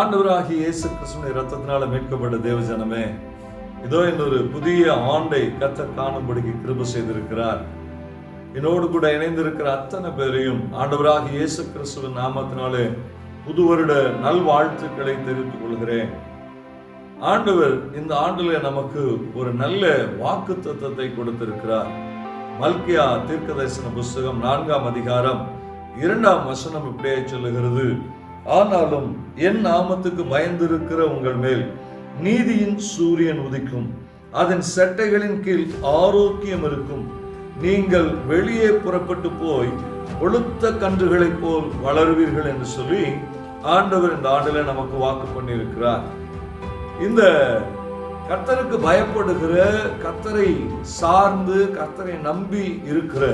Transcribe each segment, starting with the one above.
ஆண்டவராகிய இயேசு கிறிஸ்துவின் இரத்தத்தினால மீட்கப்பட்ட தேவஜனமே, இதோ இன்னொரு புதிய ஆண்டை கர்த்தர் காணும்படிக்கு கிருபை செய்திருக்கிறார். என்னோடு கூட இணைந்திருக்கிற அத்தனை பேரையும் ஆண்டவராகிய இயேசு கிறிஸ்துவின் நாமத்தினாலே புது வருட நல்வாழ்த்துக்களை தெரிவித்துக் கொள்கிறேன். ஆண்டவர் இந்த ஆண்டிலே நமக்கு ஒரு நல்ல வாக்கு தத்தத்தை கொடுத்திருக்கிறார். மல்கியா தீர்க்கதரிசன புஸ்தகம் 4ஆம் அதிகாரம் 2ஆம் வசனம் இப்படியே சொல்லுகிறது: ஆனாலும் என் நாமத்துக்கு பயந்திருக்கிற உங்கள் மேல் நீதியின் சூரியன் உதிக்கும், அதன் செட்டைகளின் கீழ் ஆரோக்கியம் இருக்கும். நீங்கள் வெளியே புறப்பட்டு போய் கொழுத்த கன்றுகளைப் போல் வளருவீர்கள் என்று சொல்லி ஆண்டவர் இந்த ஆண்டில நமக்கு வாக்கு பண்ணியிருக்கிறார். இந்த கர்த்தருக்கு பயப்படுகிற, கர்த்தரை சார்ந்து கர்த்தரை நம்பி இருக்கிற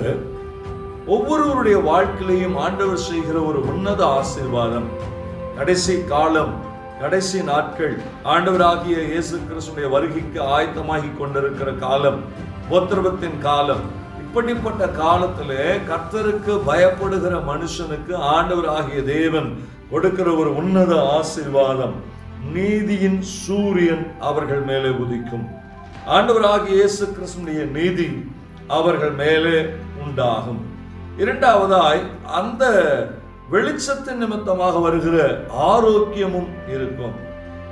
ஒவ்வொருவருடைய வாழ்க்கையிலையும் ஆண்டவர் செய்கிற ஒரு உன்னத ஆசீர்வாதம், கடைசி காலம், கடைசி நாட்கள், ஆண்டவராகிய இயேசு கிறிஸ்துவின் வருகைக்கு ஆயத்தமாகி கொண்டிருக்கிற காலம், உபத்திரவத்தின் காலம். இப்படிப்பட்ட காலத்திலே கர்த்தருக்கு பயப்படுகிற மனுஷனுக்கு ஆண்டவராகிய தேவன் கொடுக்கிற ஒரு உன்னத ஆசீர்வாதம், நீதியின் சூரியன் அவர்கள் மேலே உதிக்கும். ஆண்டவராகிய இயேசு கிறிஸ்துவினுடைய நீதி அவர்கள் மேலே உண்டாகும். இரண்டாவதாய், அந்த வெளிச்சத்தின் நிமித்தமாக வருகிற ஆரோக்கியமும் இருக்கும்.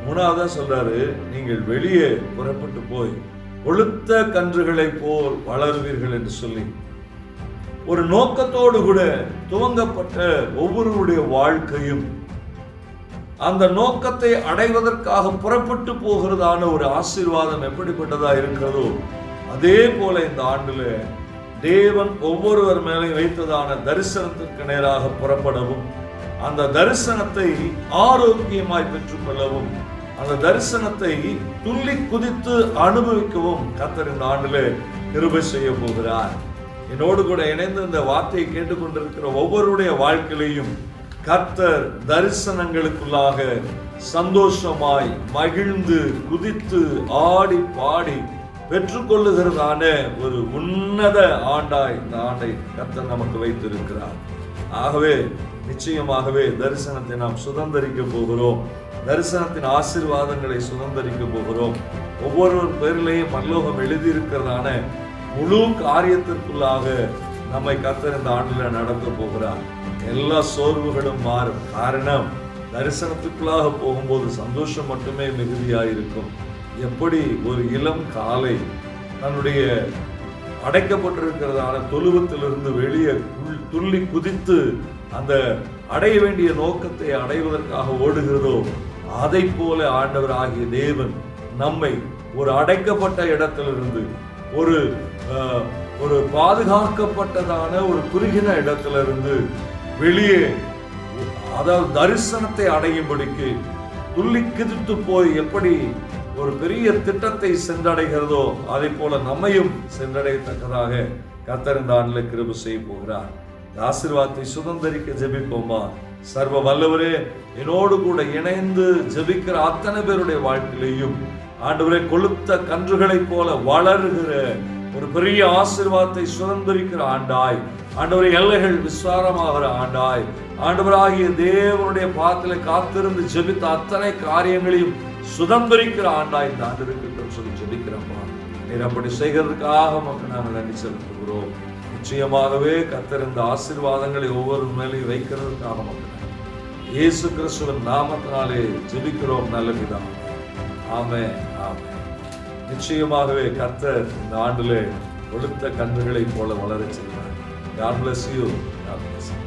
மூணாவதா சொல்றாரு, நீங்கள் வெளியே புறப்பட்டு போய் கொழுத்த கன்றுகளை போல் வளருவீர்கள் என்று சொல்லி ஒரு நோக்கத்தோடு கூட துவங்கப்பட்ட ஒவ்வொருவருடைய வாழ்க்கையும் அந்த நோக்கத்தை அடைவதற்காக புறப்பட்டு போகிறதான ஒரு ஆசீர்வாதம் எப்படிப்பட்டதா இருக்கிறதோ அதே போல இந்த ஆண்டுல தேவன் ஒவ்வொருவர் மேலே வைத்ததான தரிசனத்திற்கு நேராக புறப்படவும், அந்த தரிசனத்தை ஆரோக்கியமாய் பெற்றுக்கொள்ளவும், அந்த தரிசனத்தை துள்ளி குதித்து அனுபவிக்கவும் கர்த்தர் இந்த ஆண்டிலே கிருபை செய்ய போகிறார். என்னோடு கூட இணைந்து இந்த வார்த்தையை கேட்டுக்கொண்டிருக்கிற ஒவ்வொருடைய வாழ்க்கையிலையும் கர்த்தர் தரிசனங்களுக்குள்ளாக சந்தோஷமாய் மகிழ்ந்து குதித்து ஆடி பாடி பெற்றுக்கொள்ளுகிறதான ஒரு உன்னத ஆண்டாய் இந்த ஆண்டை கர்த்தர் நமக்கு வைத்திருக்கிறார். ஆகவே நிச்சயமாகவே தரிசனத்தை நாம் சுதந்தரிக்க போகிறோம். தரிசனத்தின் ஆசீர்வாதங்களை சுதந்தரிக்க போகிறோம். ஒவ்வொரு பேரிலேயும் பரலோகம் எழுதியிருக்கிறதான முழு காரியத்திற்குள்ளாக நம்மை கர்த்தர் இந்த ஆண்டில் நடத்த போகிறார். எல்லா சோர்வுகளும் மாறும். காரணம், தரிசனத்துக்குள்ளாக போகும்போது சந்தோஷம் மட்டுமே மிகுதியாயிருக்கும். எப்படி ஒரு இளம் காலை தன்னுடைய அடைக்கப்பட்டிருக்கிறதான தொழுவத்திலிருந்து வெளியே துள்ளி குதித்து அந்த அடைய வேண்டிய நோக்கத்தை அடைவதற்காக ஓடுகிறதோ, அதை போல ஆண்டவர் ஆகிய தேவன் நம்மை ஒரு அடைக்கப்பட்ட இடத்திலிருந்து ஒரு பாதுகாக்கப்பட்டதான ஒரு குறுகின இடத்திலிருந்து வெளியே, அதாவது தரிசனத்தை அடையும்படிக்கு துள்ளி குதித்து போய் எப்படி ஒரு பெரிய திட்டத்தை சென்றடைகிறதோ அதை போல நம்மையும் சென்றடையத்தக்கதாக கர்த்தர் இந்த ஆண்டில் கிருபை செய்ய போகிறார். ஆசீர்வாதத்தை சுதந்தரிக்க ஜெபிப்போமா? சர்வ வல்லவரே, என்னோடு கூட இணைந்து ஜெபிக்கிற அத்தனை பேருடைய வாழ்க்கையிலையும் ஆண்டவரே கொழுத்த கன்றுகளைப் போல வளர்கிற ஒரு பெரிய ஆசீர்வாதத்தை சுதந்தரிக்கிற ஆண்டாய், ஆண்டவரை எல்லைகள் விஸ்தாரமாகிற ஆண்டாய், ஆண்டவராகிய தேவனுடைய பாதத்திலே காத்திருந்து ஜெபித்த அத்தனை காரியங்களையும் சுதந்தரிக்கிற ஆண்டாய் இந்த ஆண்டு இருக்கட்டும் சொல்லி ஜெபிக்கிறோமா. நீர் அப்படி செய்கிறதுக்காக மக்கள் நாங்கள் நன்றி செலுத்துகிறோம். நிச்சயமாகவே கர்த்தர் இந்த ஆசீர்வாதங்களை ஒவ்வொரு மேலையும் வைக்கிறதுக்காக மக்கள் இயேசு கிறிஸ்துவின் நாமத்தினாலே ஜெபிக்கிறோம் நல்ல பிதாவே. ஆமென், ஆமென். நிச்சயமாகவே கர்த்தர் இந்த ஆண்டிலே கொழுத்த கன்றுகளை போல வளர செய்வார். God bless you. God bless you.